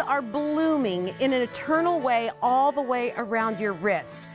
are blooming in an eternal way all the way around your wrist.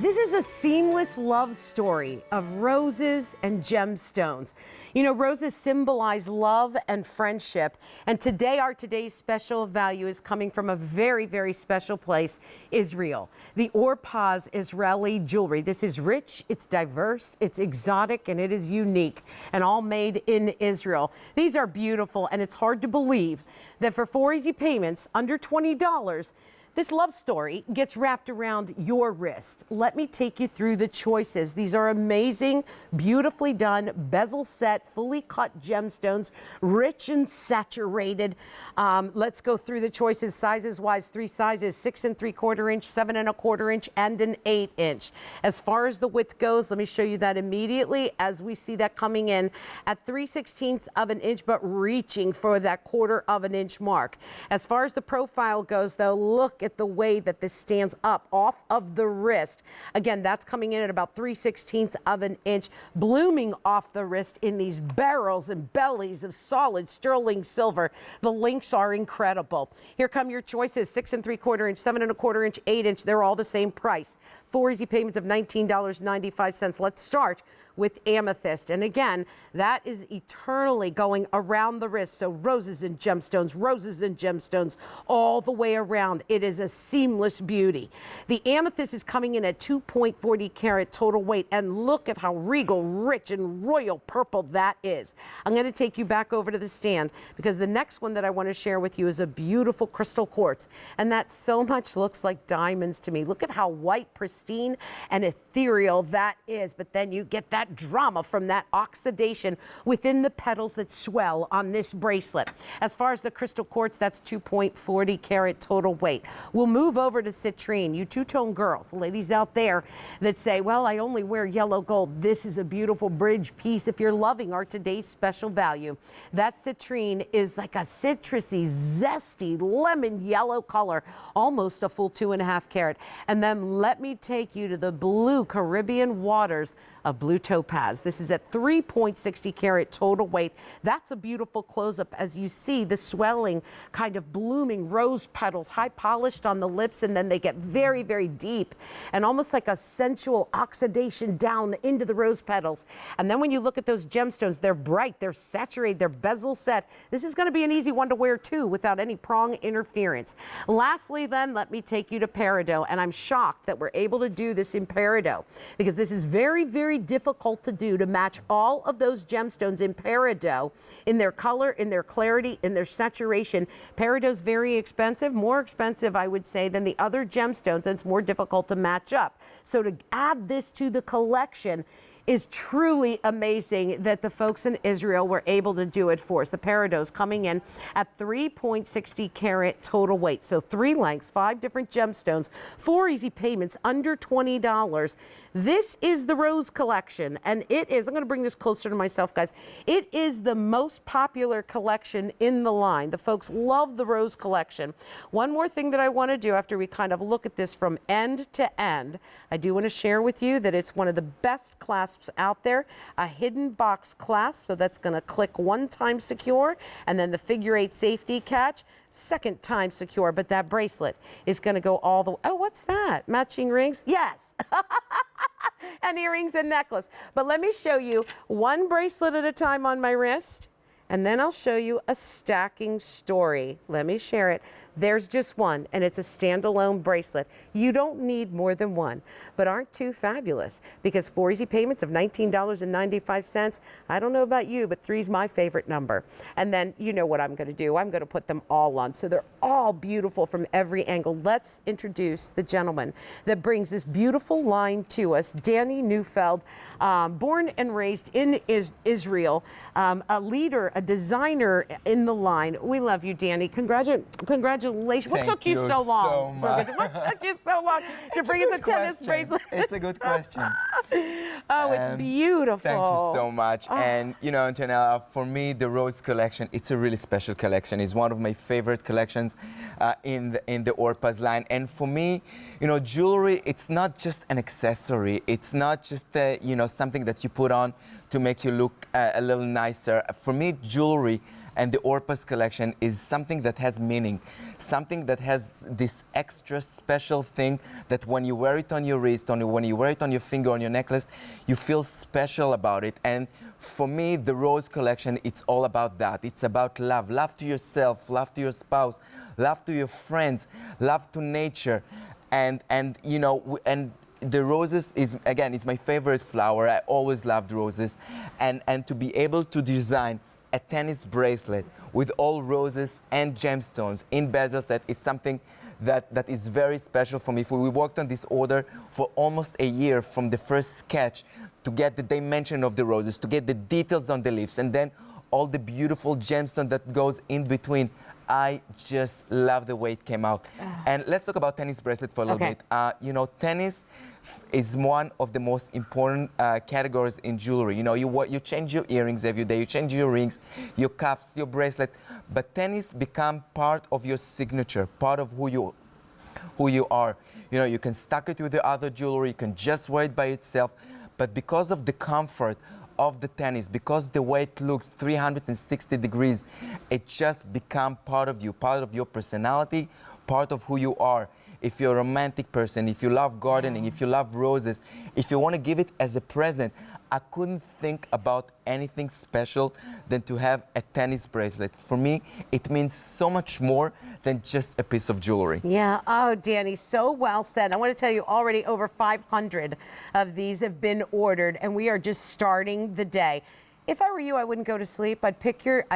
This is a seamless love story of roses and gemstones. You know, roses symbolize love and friendship. And today, today's special value is coming from a very, very special place, Israel. The Orpaz Israeli jewelry. This is rich, it's diverse, it's exotic, and it is unique, and all made in Israel. These are beautiful, and it's hard to believe that for 4 easy payments under $20, this love story gets wrapped around your wrist. Let me take you through the choices. These are amazing, beautifully done, bezel set, fully cut gemstones, rich and saturated. Let's go through the choices sizes-wise. 3 sizes, 6 3/4 inch, 7 1/4 inch, and an 8 inch. As far as the width goes, let me show you that immediately as we see that coming in at 3/16 of an inch, but reaching for that 1/4 of an inch mark. As far as the profile goes, though, look at the way that this stands up off of the wrist. Again, that's coming in at about 3/16 of an inch, blooming off the wrist in these barrels and bellies of solid sterling silver. The links are incredible. Here come your choices: 6 3/4 inch, 7 1/4 inch, 8 inch. They're all the same price. 4 easy payments of $19.95. Let's start with amethyst. And again, that is eternally going around the wrist. So roses and gemstones all the way around. It is a seamless beauty. The amethyst is coming in at 2.40 carat total weight. And look at how regal, rich, and royal purple that is. I'm going to take you back over to the stand because the next one that I want to share with you is a beautiful crystal quartz. And that so much looks like diamonds to me. Look at how white, pristine, and ethereal that is. But then you get that drama from that oxidation within the petals that swell on this bracelet. As far as the crystal quartz, that's 2.40 carat total weight. We'll move over to citrine. You two-tone girls, the ladies out there that say, well, I only wear yellow gold. This is a beautiful bridge piece if you're loving our today's special value. That citrine is like a citrusy, zesty, lemon yellow color, almost a full 2.5 carat. And then let me take you to the blue Caribbean waters of blue topaz. This is at 3.60 carat total weight. That's a beautiful close-up as you see the swelling kind of blooming rose petals, high polished on the lips, and then they get very, very deep and almost like a sensual oxidation down into the rose petals. And then when you look at those gemstones, they're bright, they're saturated, they're bezel set. This is going to be an easy one to wear too without any prong interference. Lastly then, let me take you to peridot, and I'm shocked that we're able to do this in peridot because this is very, very difficult to do, to match all of those gemstones in peridot in their color, in their clarity, in their saturation. Peridot's very expensive, more expensive, I would say, than the other gemstones, and it's more difficult to match up. So to add this to the collection is truly amazing that the folks in Israel were able to do it for us. The peridot's coming in at 3.60 carat total weight. So 3 lengths, 5 different gemstones, 4 easy payments under $20. This is the Rose collection, and it is, I'm going to bring this closer to myself, guys. It is the most popular collection in the line. The folks love the Rose collection. One more thing that I want to do after we kind of look at this from end to end, I do want to share with you that it's one of the best clasps out there, a hidden box clasp. So that's going to click 1 time secure, and then the figure 8 safety catch, 2nd time secure. But that bracelet is going to go all the way. Oh, what's that? Matching rings? Yes. And earrings and necklace. But let me show you 1 bracelet at a time on my wrist, and then I'll show you a stacking story. Let me share it. There's just one, and it's a standalone bracelet. You don't need more than 1, but aren't 2 fabulous? Because 4 easy payments of $19.95, I don't know about you, but 3's my favorite number. And then you know what I'm going to do. I'm going to put them all on, so they're all beautiful from every angle. Let's introduce the gentleman that brings this beautiful line to us, Danny Neufeld, born and raised in Israel, a leader, a designer in the line. We love you, Danny. Congratulations. What took you so long? What took you so long to bring us a tennis bracelet? It's a good question. Oh, it's beautiful. Thank you so much. And you know, Antonella, for me, the Rose collection, it's a really special collection. It's one of my favorite collections in the Orpaz line. And for me, you know, jewelry, it's not just an accessory. It's not just you know, something that you put on to make you look a little nicer. For me, jewelry And the Orpaz collection is something that has meaning, something that has this extra special thing that when you wear it on your wrist, when you wear it on your finger, on your necklace, you feel special about it. And for me, the Rose collection, it's all about that. It's about love. Love to yourself, love to your spouse, love to your friends, love to nature. And you know, and the roses is my favorite flower. I always loved roses. And to be able to design a tennis bracelet with all roses and gemstones in bezel set is something that is very special for me. We worked on this order for almost a year, from the first sketch to get the dimension of the roses, to get the details on the leaves, and then all the beautiful gemstone that goes in between. I just love the way it came out. And let's talk about tennis bracelet for a little bit. You know, tennis is one of the most important categories in jewelry. You know, you change your earrings every day, you change your rings, your cuffs, your bracelet, but tennis become part of your signature, part of who you are. You know, you can stack it with the other jewelry, you can just wear it by itself, but because of the comfort of the tennis, because the way it looks 360 degrees, it just become part of you, part of your personality, part of who you are. If you're a romantic person, if you love gardening, if you love roses, if you want to give it as a present, I couldn't think about anything special than to have a tennis bracelet. For me, it means so much more than just a piece of jewelry. Yeah, oh, Danny, so well said. I want to tell you, already over 500 of these have been ordered, and we are just starting the day. If I were you, I wouldn't go to sleep. I'd pick your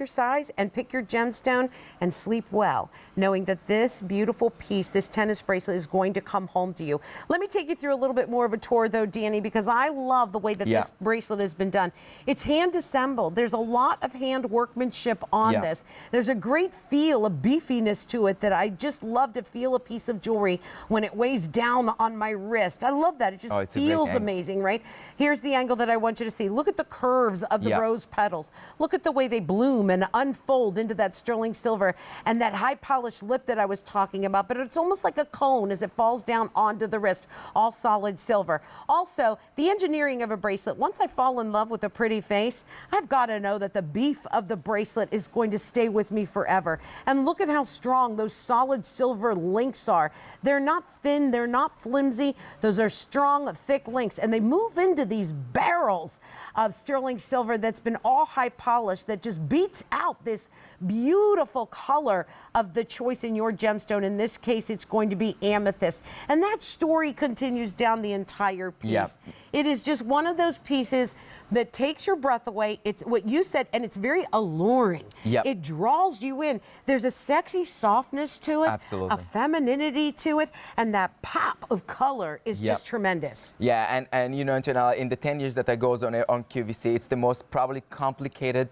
size and pick your gemstone and sleep well, knowing that this beautiful piece, this tennis bracelet, is going to come home to you. Let me take you through a little bit more of a tour, though, Danny, because I love the way that this bracelet has been done. It's hand assembled. There's a lot of hand workmanship on this. There's a great feel, a beefiness to it that I just love to feel a piece of jewelry when it weighs down on my wrist. I love that. It just feels amazing, right? Here's the angle that I want you to see. Look at the curves of the rose petals. Look at the way they bloom and unfold into that sterling silver and that high polished lip that I was talking about, but it's almost like a cone as it falls down onto the wrist, all solid silver. Also, the engineering of a bracelet. Once I fall in love with a pretty face, I've got to know that the beef of the bracelet is going to stay with me forever. And look at how strong those solid silver links are. They're not thin, they're not flimsy. Those are strong, thick links, and they move into these barrels of sterling silver that's been all high polished, that just beats out this beautiful color of the choice in your gemstone. In this case, it's going to be amethyst. And that story continues down the entire piece. It is just one of those pieces that takes your breath away. It's what you said, and it's very alluring. It draws you in. There's a sexy softness to it, a femininity to it, and that pop of color is just tremendous. Yeah, and you know, Antonella, in the 10 years that I goes on QVC, it's the most probably complicated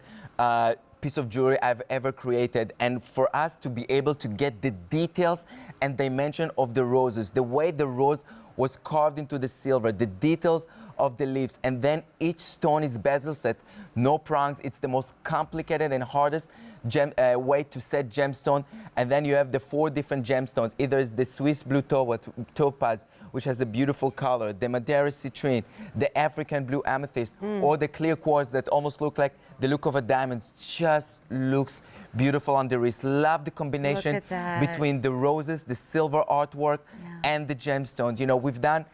piece of jewelry I've ever created. And for us to be able to get the details and dimension of the roses, the way the rose was carved into the silver, the details of the leaves, and then each stone is bezel set, no prongs. It's the most complicated and hardest way to set gemstone. And then you have the 4 different gemstones. Either it's the Swiss blue topaz, which has a beautiful color, the Madeira citrine, the African blue amethyst, or the clear quartz that almost look like the look of a diamond. Just looks beautiful on the wrist. Love the combination between the roses, the silver artwork, and the gemstones. You know, we've done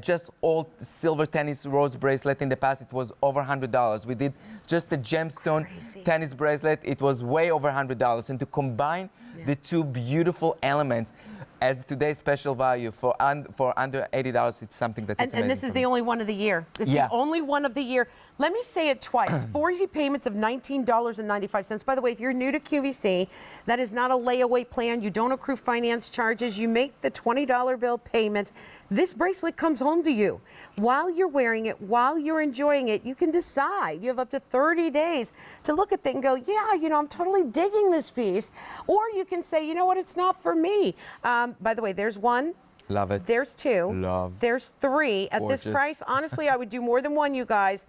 just all silver tennis rose bracelet in the past. It was over $100. We did just the gemstone tennis bracelet. It was way over $100. And to combine the two beautiful elements as today's special value for under $80, it's something that it's amazing. And this is the only one of the year. It's the only one of the year. Let me say it twice. 4 easy payments of $19.95. By the way, if you're new to QVC, that is not a layaway plan. You don't accrue finance charges. You make the $20 bill payment. This bracelet comes home to you. While you're wearing it, while you're enjoying it, you can decide. You have up to 30 days to look at it and go, yeah, you know, I'm totally digging this piece. Or you can say, you know what, it's not for me. By the way, there's one. Love it. There's 2. Love. There's 3. At this price, honestly, I would do more than one, you guys.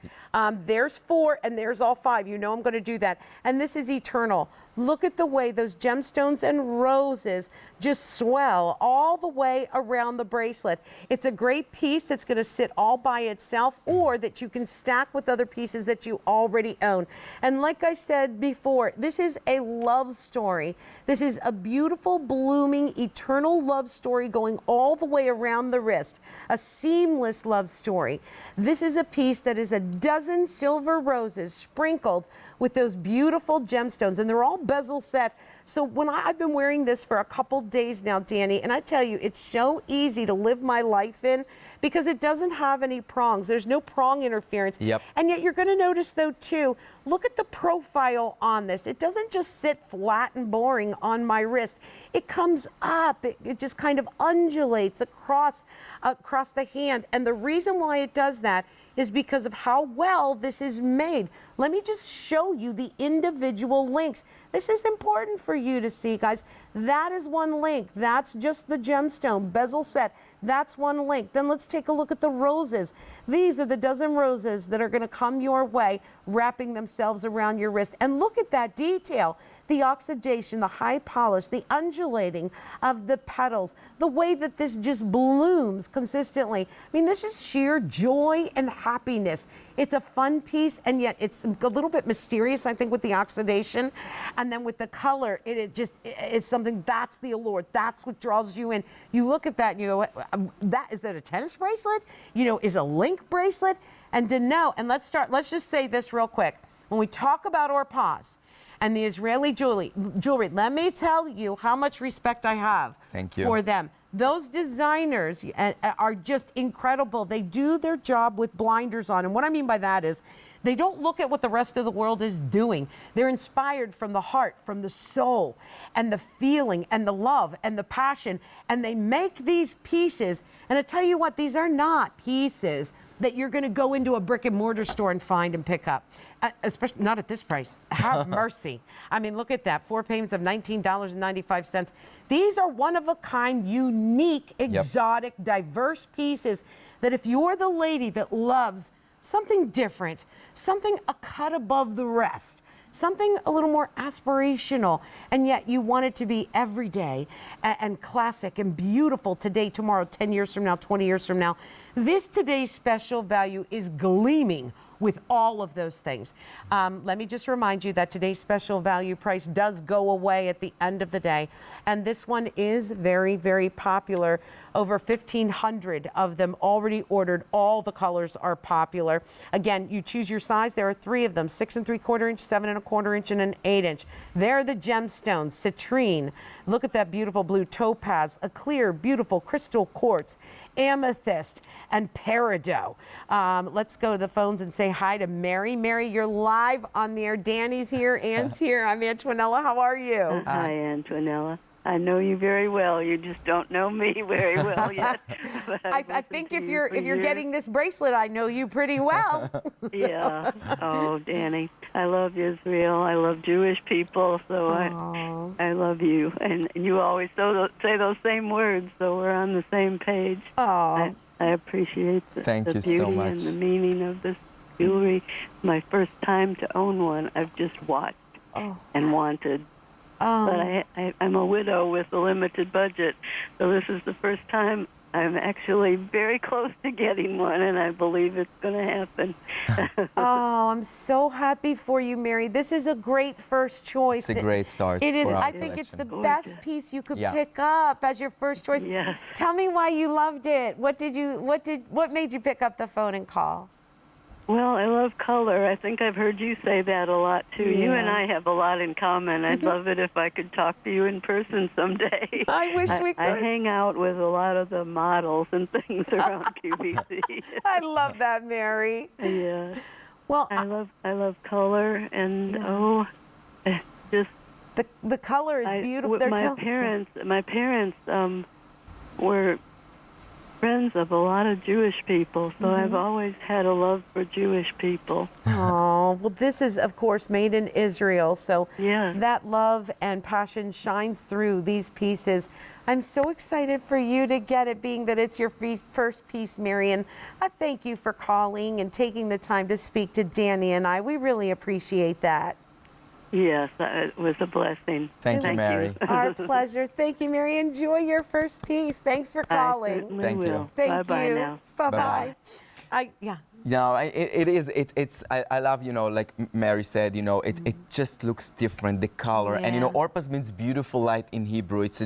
There's 4, and there's all 5. You know I'm going to do that. And this is eternal. Look at the way those gemstones and roses just swell all the way around the bracelet. It's a great piece that's going to sit all by itself, or that you can stack with other pieces that you already own. And like I said before, this is a love story. This is a beautiful, blooming, eternal love story going all the way around the wrist. A seamless love story. This is a piece that is a dozen silver roses sprinkled with those beautiful gemstones, and they're all bezel set. So when I've been wearing this for a couple days now, Danny, and I tell you, it's so easy to live my life in because it doesn't have any prongs. There's no prong interference. Yep. And yet you're going to notice, though, too, look at the profile on this. It doesn't just sit flat and boring on my wrist. It comes up. It just kind of undulates across the hand. And the reason why it does that is because of how well this is made. Let me just show you the individual links. This is important for you to see, guys. That is one link. That's just the gemstone bezel set. That's one link. Then let's take a look at the roses. These are the dozen roses that are going to come your way, wrapping themselves around your wrist. And look at that detail. The oxidation, the high polish, the undulating of the petals, the way that this just blooms consistently. I mean, this is sheer joy and happiness. It's a fun piece, and yet it's a little bit mysterious, I think, with the oxidation. And then with the color, it's something, that's the allure. That's what draws you in. You look at that and you go, is that a tennis bracelet? You know, is a link bracelet? And to know, and let's just say this real quick. When we talk about Orpaz and the Israeli jewelry, let me tell you how much respect I have for them. Those designers are just incredible. They do their job with blinders on. And what I mean by that is they don't look at what the rest of the world is doing. They're inspired from the heart, from the soul, and the feeling, and the love, and the passion. And they make these pieces. And I tell you what, these are not pieces that you're going to go into a brick and mortar store and find and pick up. Especially not at this price. Have mercy. I mean, look at that. 4 payments of $19.95. These are one-of-a-kind, unique, exotic, diverse pieces that if you're the lady that loves something different, something a cut above the rest, something a little more aspirational, and yet you want it to be everyday and classic and beautiful today, tomorrow, 10 years from now, 20 years from now, this today's special value is gleaming with all of those things. Let me just remind you that today's special value price does go away at the end of the day. And this one is very, very popular. Over 1,500 of them already ordered. All the colors are popular. Again, you choose your size. There are 3 of them, 6 3/4 inch, 7 1/4 inch, and an 8 inch. They're the gemstones, citrine. Look at that beautiful blue topaz, a clear, beautiful crystal quartz, amethyst, and peridot. Let's go to the phones and say hi to Mary. Mary, you're live on the air. Danny's here, Ann's here. I'm Antonella. How are you? Hi, Antonella. I know you very well. You just don't know me very well yet. I think if you're getting this bracelet, I know you pretty well. Yeah. Oh, Danny, I love Israel. I love Jewish people, so I love you. And you always say those same words, so we're on the same page. Oh. I appreciate the beauty so much. and the meaning of this jewelry. My first time to own one, I've just watched and wanted. But I'm a widow with a limited budget, so this is the first time I'm actually very close to getting one, and I believe it's going to happen. Oh, I'm so happy for you, Mary. This is a great first choice. It's a great start. It is. For our I think it's the collection. best piece you could pick up as your first choice. Yes. Tell me why you loved it. What made you pick up the phone and call? Well, I love color. I think I've heard you say that a lot, too. Yeah. You and I have a lot in common. I'd love it if I could talk to you in person someday. I wish we could. I hang out with a lot of the models and things around QVC. I love that, Mary. Yeah. Well, I love color, and just the color is beautiful. My parents were friends of a lot of Jewish people, so I've always had a love for Jewish people. Oh, well, this is, of course, made in Israel, so that love and passion shines through these pieces. I'm so excited for you to get it, being that it's your first piece, Marion. I thank you for calling and taking the time to speak to Danny and I. We really appreciate that. Yes, it was a blessing. Thank you, Mary. Our pleasure. Thank you, Mary. Enjoy your first piece. Thanks for I calling. certainly Thank you. will. Thank Bye-bye you. now. Bye-bye. Yeah. No, I love, like Mary said, it just looks different, the color. And, Yeah. Orpaz means beautiful light in Hebrew. It's a